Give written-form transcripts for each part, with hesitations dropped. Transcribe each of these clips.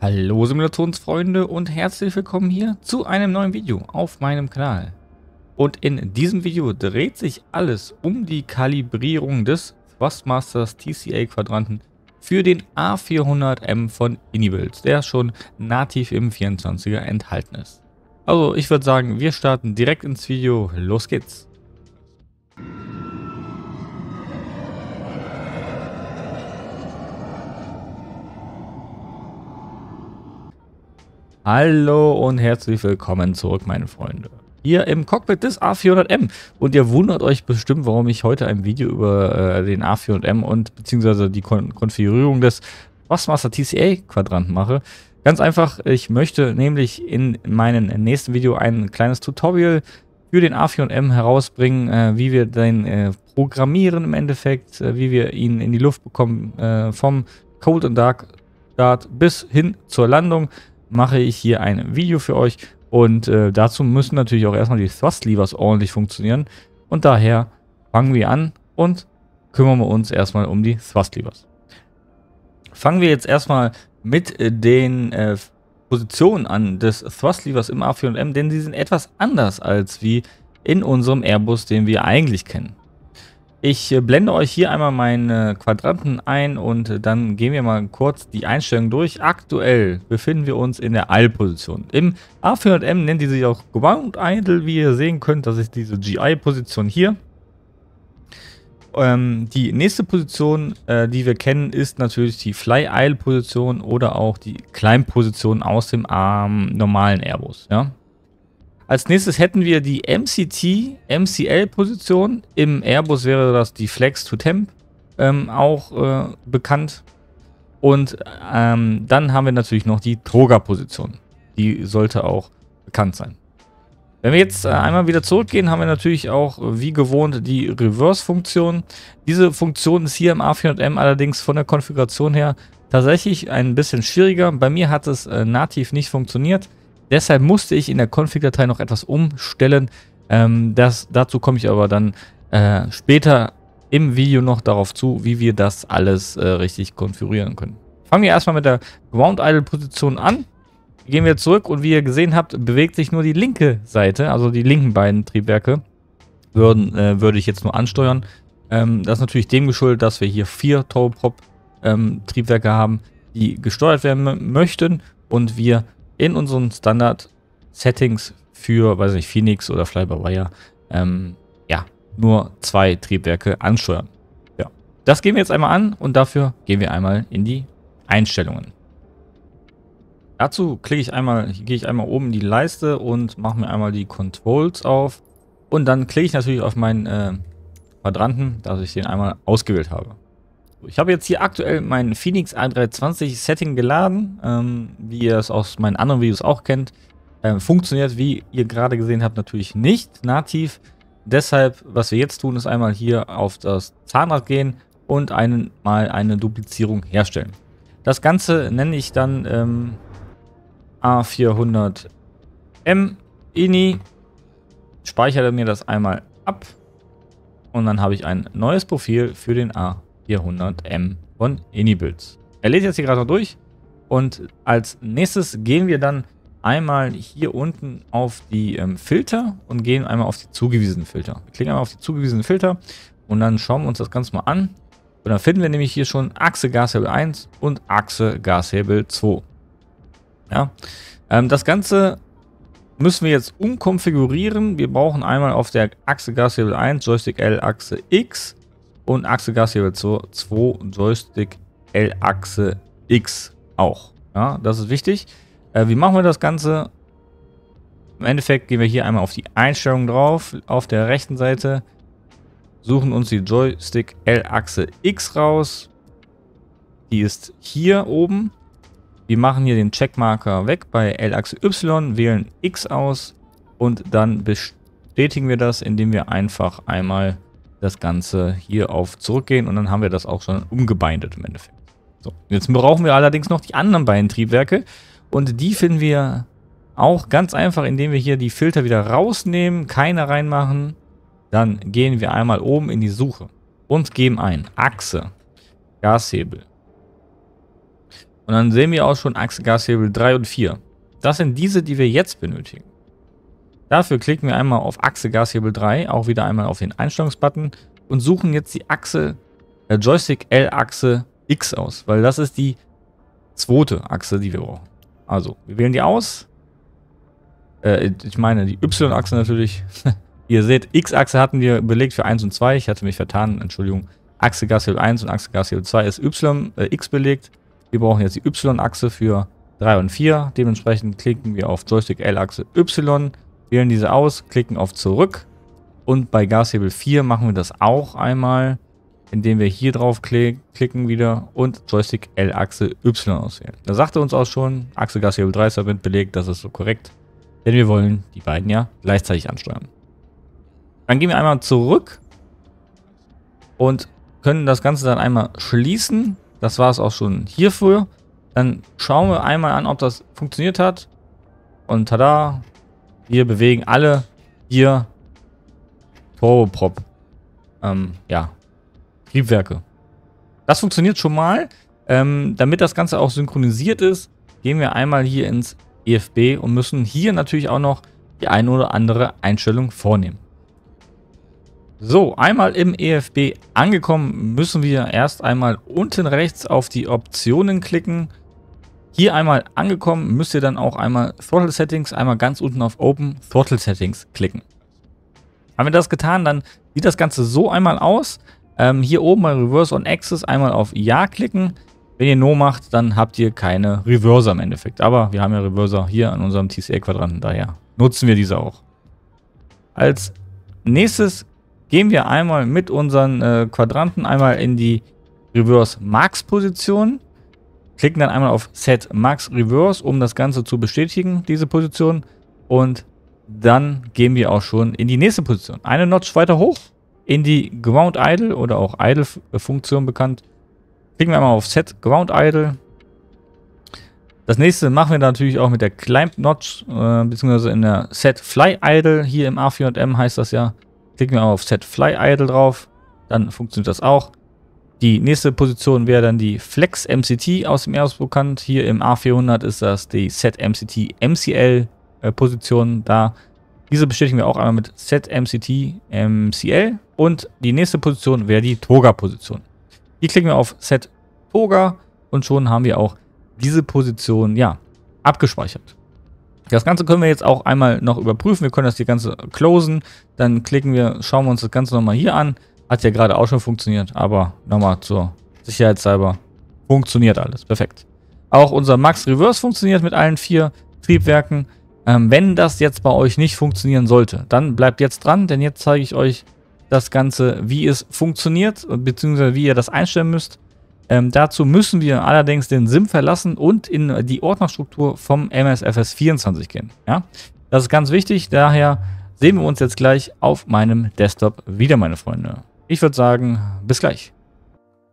Hallo Simulationsfreunde und herzlich willkommen hier zu einem neuen Video auf meinem Kanal. Und in diesem Video dreht sich alles um die Kalibrierung des Thrustmasters TCA Quadranten für den A400M von Inibuild, der schon nativ im 24er enthalten ist. Also ich würde sagen, wir starten direkt ins Video, los geht's! Hallo und herzlich willkommen zurück, meine Freunde. Hier im Cockpit des A400M. Und ihr wundert euch bestimmt, warum ich heute ein Video über den A400M und beziehungsweise die Konfigurierung des Thrustmaster TCA Quadranten mache. Ganz einfach, ich möchte nämlich in meinem nächsten Video ein kleines Tutorial für den A400M herausbringen, wie wir den programmieren im Endeffekt, wie wir ihn in die Luft bekommen, vom Cold and Dark Start bis hin zur Landung. Mache ich hier ein Video für euch und dazu müssen natürlich auch erstmal die Thrust Levers ordentlich funktionieren und daher fangen wir an und kümmern wir uns erstmal um die Thrust Levers. Fangen wir jetzt erstmal mit den Positionen an des Thrust Levers im A400M, denn die sind etwas anders als wie in unserem Airbus, den wir eigentlich kennen. Ich blende euch hier einmal meine Quadranten ein und dann gehen wir mal kurz die Einstellungen durch. Aktuell befinden wir uns in der Idle-Position. Im A400M nennt die sich auch Ground Idle, wie ihr sehen könnt. Das ist diese GI-Position hier. Die nächste Position, die wir kennen, ist natürlich die Fly-Idle-Position oder auch die Climb-Position aus dem normalen Airbus. Ja? Als nächstes hätten wir die MCT-MCL-Position. Im Airbus wäre das die Flex to Temp auch bekannt. Und dann haben wir natürlich noch die Toga-Position. Die sollte auch bekannt sein. Wenn wir jetzt einmal wieder zurückgehen, haben wir natürlich auch wie gewohnt die Reverse-Funktion. Diese Funktion ist hier im A400M allerdings von der Konfiguration her tatsächlich ein bisschen schwieriger. Bei mir hat es nativ nicht funktioniert. Deshalb musste ich in der Config-Datei noch etwas umstellen. Dazu komme ich aber dann später im Video noch darauf zu, wie wir das alles richtig konfigurieren können. Fangen wir erstmal mit der Ground-Idle-Position an. Gehen wir zurück und wie ihr gesehen habt, bewegt sich nur die linke Seite, also die linken beiden Triebwerke, würde ich jetzt nur ansteuern. Das ist natürlich dem geschuldet, dass wir hier 4 Turboprop-Triebwerke haben, die gesteuert werden möchten und wir in unseren Standard-Settings für, weiß nicht, Phoenix oder Fly-by-Wire, ja, nur 2 Triebwerke ansteuern. Ja. Das gehen wir jetzt einmal an und dafür gehen wir einmal in die Einstellungen. Dazu gehe ich einmal oben in die Leiste und mache mir einmal die Controls auf. Und dann klicke ich natürlich auf meinen Quadranten, dass ich den einmal ausgewählt habe. Ich habe jetzt hier aktuell mein Phoenix A320 Setting geladen, wie ihr es aus meinen anderen Videos auch kennt. Funktioniert, wie ihr gerade gesehen habt, natürlich nicht nativ. Deshalb, was wir jetzt tun, ist einmal hier auf das Zahnrad gehen und mal eine Duplizierung herstellen. Das Ganze nenne ich dann A400M Ini. Speichere mir das einmal ab und dann habe ich ein neues Profil für den A400M von Inibuild. Er lädt jetzt hier gerade noch durch und als nächstes gehen wir dann einmal hier unten auf die Filter und gehen einmal auf die zugewiesenen Filter. Wir klicken einmal auf die zugewiesenen Filter und dann schauen wir uns das Ganze mal an. Und dann finden wir nämlich hier schon Achse Gashebel 1 und Achse Gashebel 2. Ja, das Ganze müssen wir jetzt umkonfigurieren. Wir brauchen einmal auf der Achse Gashebel 1 Joystick L Achse X und Achse Gashebel 2 Joystick L Achse X auch. Ja, das ist wichtig. Wie machen wir das Ganze? Im Endeffekt gehen wir hier einmal auf die Einstellung drauf, auf der rechten Seite, suchen uns die Joystick L Achse X raus. Die ist hier oben. Wir machen hier den Checkmarker weg bei L-Achse Y, wählen X aus und dann bestätigen wir das, indem wir einfach einmal das Ganze hier auf zurückgehen und dann haben wir das auch schon umgebindet im Endeffekt. So, jetzt brauchen wir allerdings noch die anderen beiden Triebwerke und die finden wir auch ganz einfach, indem wir hier die Filter wieder rausnehmen, keine reinmachen. Dann gehen wir einmal oben in die Suche und geben ein Achse Gashebel. Und dann sehen wir auch schon Achse Gashebel 3 und 4. Das sind diese, die wir jetzt benötigen. Dafür klicken wir einmal auf Achse Gashebel 3, auch wieder einmal auf den Einstellungsbutton und suchen jetzt die Achse, Joystick L-Achse X aus, weil das ist die zweite Achse, die wir brauchen. Also, wir wählen die aus. Ich meine die Y-Achse natürlich. Ihr seht, X-Achse hatten wir belegt für 1 und 2. Ich hatte mich vertan, Entschuldigung. Achse Gashebel 1 und Achse Gashebel 2 ist X belegt. Wir brauchen jetzt die Y-Achse für 3 und 4. Dementsprechend klicken wir auf Joystick L-Achse Y, wählen diese aus, klicken auf Zurück. Und bei Gashebel 4 machen wir das auch einmal, indem wir hier drauf klicken wieder und Joystick L-Achse Y auswählen. Da sagte uns auch schon, Achse Gashebel 3 ist damit belegt, das ist so korrekt. Denn wir wollen die beiden ja gleichzeitig ansteuern. Dann gehen wir einmal zurück und können das Ganze dann einmal schließen. Das war es auch schon hierfür. Dann schauen wir einmal an, ob das funktioniert hat. Und tada, wir bewegen alle hier Turboprop. Triebwerke. Das funktioniert schon mal. Damit das Ganze auch synchronisiert ist, gehen wir einmal hier ins EFB und müssen hier natürlich auch noch die eine oder andere Einstellung vornehmen. So, einmal im EFB angekommen, müssen wir erst einmal unten rechts auf die Optionen klicken. Hier einmal angekommen, müsst ihr dann auch einmal Throttle Settings, einmal ganz unten auf Open Throttle Settings klicken. Haben wir das getan, dann sieht das Ganze so einmal aus. Hier oben bei Reverse on Axis einmal auf Ja klicken. Wenn ihr No macht, dann habt ihr keine Reverser im Endeffekt. Aber wir haben ja Reverser hier an unserem TCL-Quadranten, daher nutzen wir diese auch. Als nächstes gehen wir einmal mit unseren Quadranten einmal in die Reverse Max Position. Klicken dann einmal auf Set Max Reverse, um das Ganze zu bestätigen, diese Position. Und dann gehen wir auch schon in die nächste Position. Eine Notch weiter hoch in die Ground Idle oder auch Idle Funktion bekannt. Klicken wir einmal auf Set Ground Idle. Das nächste machen wir natürlich auch mit der Climb Notch, beziehungsweise in der Set Fly Idle. Hier im A400M heißt das ja. Klicken wir auf Set Fly Idle drauf. Dann funktioniert das auch. Die nächste Position wäre dann die Flex MCT aus dem Airbus bekannt. Hier im A400 ist das die Set MCT MCL Position. Diese bestätigen wir auch einmal mit Set MCT MCL. Und die nächste Position wäre die Toga Position. Hier klicken wir auf Set Toga und schon haben wir auch diese Position abgespeichert. Das Ganze können wir jetzt auch einmal noch überprüfen. Wir können das hier Ganze closen. Dann schauen wir uns das Ganze nochmal hier an. Hat ja gerade auch schon funktioniert, aber nochmal zur Sicherheitshalber funktioniert alles. Perfekt. Auch unser Max Reverse funktioniert mit allen 4 Triebwerken. Wenn das jetzt bei euch nicht funktionieren sollte, dann bleibt jetzt dran, denn jetzt zeige ich euch das Ganze, wie es funktioniert, beziehungsweise wie ihr das einstellen müsst. Dazu müssen wir allerdings den SIM verlassen und in die Ordnerstruktur vom MSFS24 gehen. Ja? Das ist ganz wichtig, daher sehen wir uns jetzt gleich auf meinem Desktop wieder, meine Freunde. Ich würde sagen, bis gleich.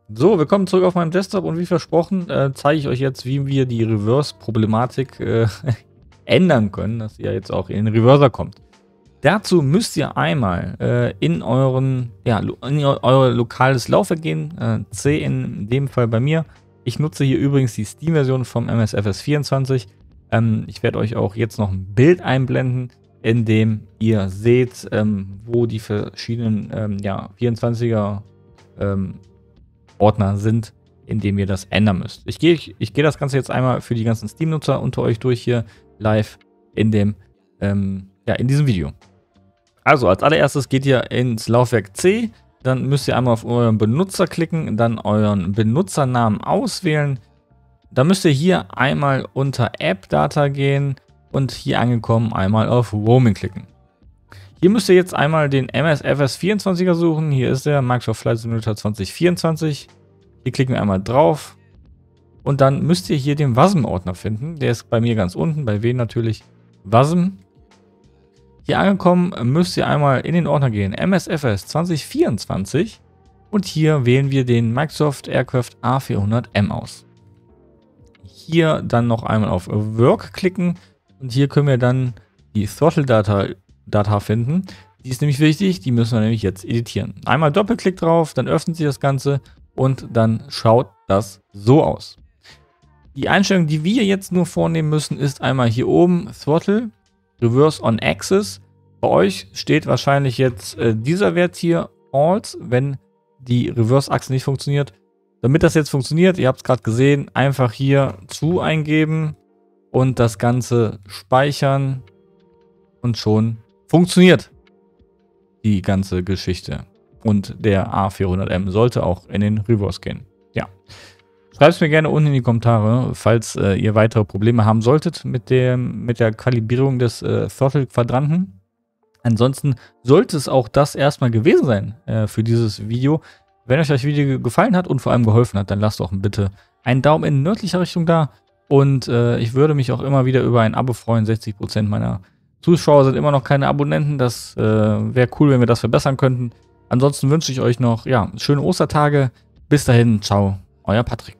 So, willkommen zurück auf meinem Desktop und wie versprochen zeige ich euch jetzt, wie wir die Reverse-Problematik ändern können, dass ihr jetzt auch in den Reverser kommt. Dazu müsst ihr einmal in euer lokales Laufwerk gehen, C in dem Fall bei mir. Ich nutze hier übrigens die Steam-Version vom MSFS24. Ich werde euch auch jetzt noch ein Bild einblenden, in dem ihr seht, wo die verschiedenen 24er Ordner sind, in dem ihr das ändern müsst. Ich gehe das Ganze jetzt einmal für die ganzen Steam-Nutzer unter euch durch hier live in dem in diesem Video. Also als allererstes geht ihr ins Laufwerk C, dann müsst ihr einmal auf euren Benutzer klicken, dann euren Benutzernamen auswählen. Dann müsst ihr hier einmal unter App Data gehen und hier angekommen einmal auf Roaming klicken. Hier müsst ihr jetzt einmal den MSFS24er suchen. Hier ist der Microsoft Flight Simulator 2024. Hier klicken wir einmal drauf und dann müsst ihr hier den WASM-Ordner finden. Der ist bei mir ganz unten, bei W natürlich WASM. Hier angekommen müsst ihr einmal in den Ordner gehen, MSFS 2024 und hier wählen wir den Microsoft Aircraft A400M aus. Hier dann noch einmal auf Work klicken und hier können wir dann die Throttle Data finden. Die ist nämlich wichtig, die müssen wir nämlich jetzt editieren. Einmal Doppelklick drauf, dann öffnet sich das Ganze und dann schaut das so aus. Die Einstellung, die wir jetzt nur vornehmen müssen, ist einmal hier oben Throttle, Reverse on Axis. Bei euch steht wahrscheinlich jetzt dieser Wert hier, False, wenn die Reverse-Achse nicht funktioniert. Damit das jetzt funktioniert, ihr habt es gerade gesehen, einfach hier True eingeben und das Ganze speichern und schon funktioniert die ganze Geschichte. Und der A400M sollte auch in den Reverse gehen. Ja. Schreibt es mir gerne unten in die Kommentare, falls ihr weitere Probleme haben solltet mit der Kalibrierung des Throttle-Quadranten. Ansonsten sollte es auch das erstmal gewesen sein für dieses Video. Wenn euch das Video gefallen hat und vor allem geholfen hat, dann lasst doch bitte einen Daumen in nördlicher Richtung da. Und ich würde mich auch immer wieder über ein Abo freuen. 60% meiner Zuschauer sind immer noch keine Abonnenten. Das wäre cool, wenn wir das verbessern könnten. Ansonsten wünsche ich euch noch schöne Ostertage. Bis dahin, ciao, euer Patrick.